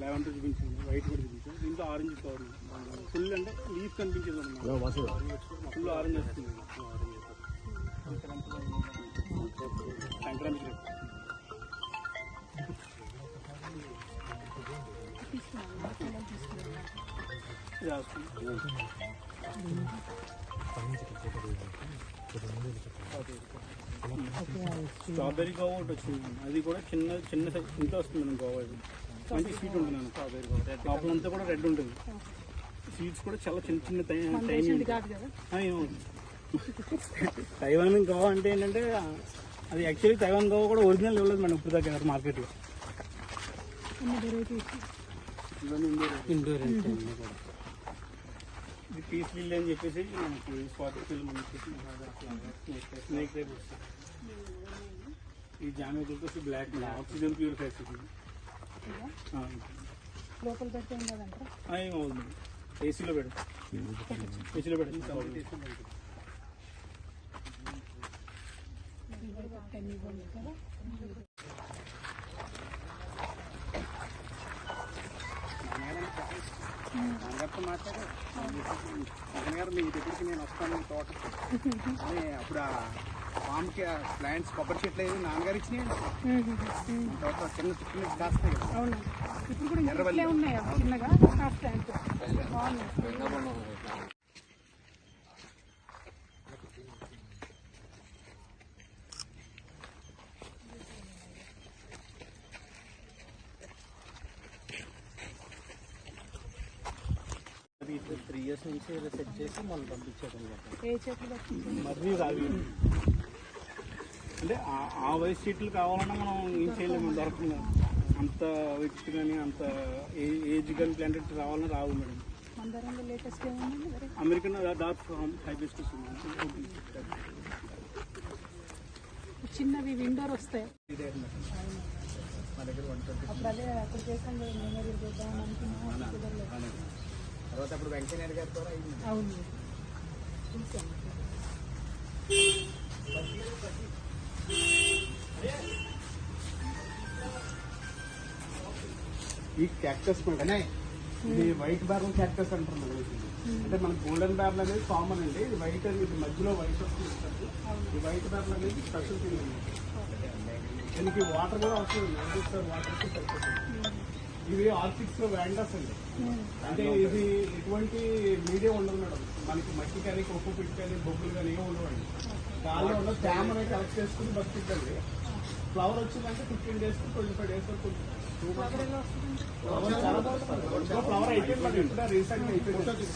Eleventh చూపించాను, white కూడా చూపించాను. దీంట్లో ఆరెంజ్ కవర్ ఫుల్ అంటే లీఫ్ కనిపించేది ఫుల్ ఆరెంజ్ వస్తుంది. సంక్రాంతి స్ట్రాబెర్రీ గోవా ఒకటి వచ్చింది, అది కూడా చిన్న చిన్న ఇంట్లో వస్తుంది మేడం. గోవా మంచి స్వీట్ ఉంటుంది మేడం. స్ట్రాబెర్రీ గోవా లోపలంతా కూడా రెడ్ ఉంటుంది. సీడ్స్ కూడా చాలా చిన్న చిన్న తైవాన్ గోవా అంటే ఏంటంటే అది యాక్చువల్లీ తైవాన్ గోవా కూడా ఒరిజినల్ ఇవ్వలేదు మేడం ఇప్పుడు దాకా మార్కెట్లో. ఇండోర్ ఇది పీస్ లిల్ అని చెప్పేసి మనకి స్పాట్ ఫిల్మ్ స్నేక్ టైప్ వస్తుంది. ఈ జామెట్రీ వచ్చి బ్లాక్ ఆక్సిజన్ ప్యూరిఫైర్స్ ఏమవుతుంది ఏసీలో పెడతాం. ఏసీలో పెడతాం. నాన్నగారితో మాట్లాడారు నాన్నగారు మీ దగ్గరికి నేను వస్తాను తోట అదే అప్పుడు ఆ ఫామ్కి ప్లాంట్స్ కొబ్బరి చెట్లు అయ్యి నాన్నగారు ఇచ్చినాయండి. తోట చిన్న చిన్న కాస్తాయి కదా. ఎర్రవల్లి ఇది 3 years నుంచి సెట్ చేసి మనం పంపించాడు. మర్రి రావి అంటే ఆ వయసు సీట్లు కావాలన్నా మనం ఏం చేయలేము, దొరకకుండా అంత వ్యక్తి కానీ అంత ఏజ్ కానీ ప్లాంటెడ్ రావాలని రావు మేడం. అమెరికన్ డార్క్ హైబిస్కస్ చిన్నవి విండోర్ వస్తాయి. మా దగ్గర 120 తర్వాత అప్పుడు వెంకయ్య గారి ద్వారా అయింది. అవును. ఈ క్యాక్టస్ మేడం ఇది వైట్ బేర్ల క్యాక్టస్ అంటారు మేడం. అంటే మనకి గోల్డెన్ బేర్లు అనేది కామన్ అండి. ఇది వైట్ అనేది మధ్యలో వైట్ వస్తుంది. ఈ వైట్ బేర్లు అనేది స్పెషల్ థింగ్ అండి. దీనికి వాటర్ కూడా వస్తుంది. వాటర్ సరిపోతుంది. ఇవి ఆర్కిడ్స్ వ్యాండస్ అండి. అంటే ఇది ఎటువంటి మీడియం ఉండదు మేడం. మనకి మట్టి కానీ కొప్పు పిట్టి కానీ బొబ్బులు కానీ ఏమి ఉండవండి. దానిలో ఉన్న తేమ అనేది కలెక్ట్ చేసుకుని బతికిద్దండి. ఫ్లవర్ వచ్చిందంటే 15 days to 25 days వరకు ఫ్లవర్ అయిపోయింది. రీసెంట్గా అయిపోయింది.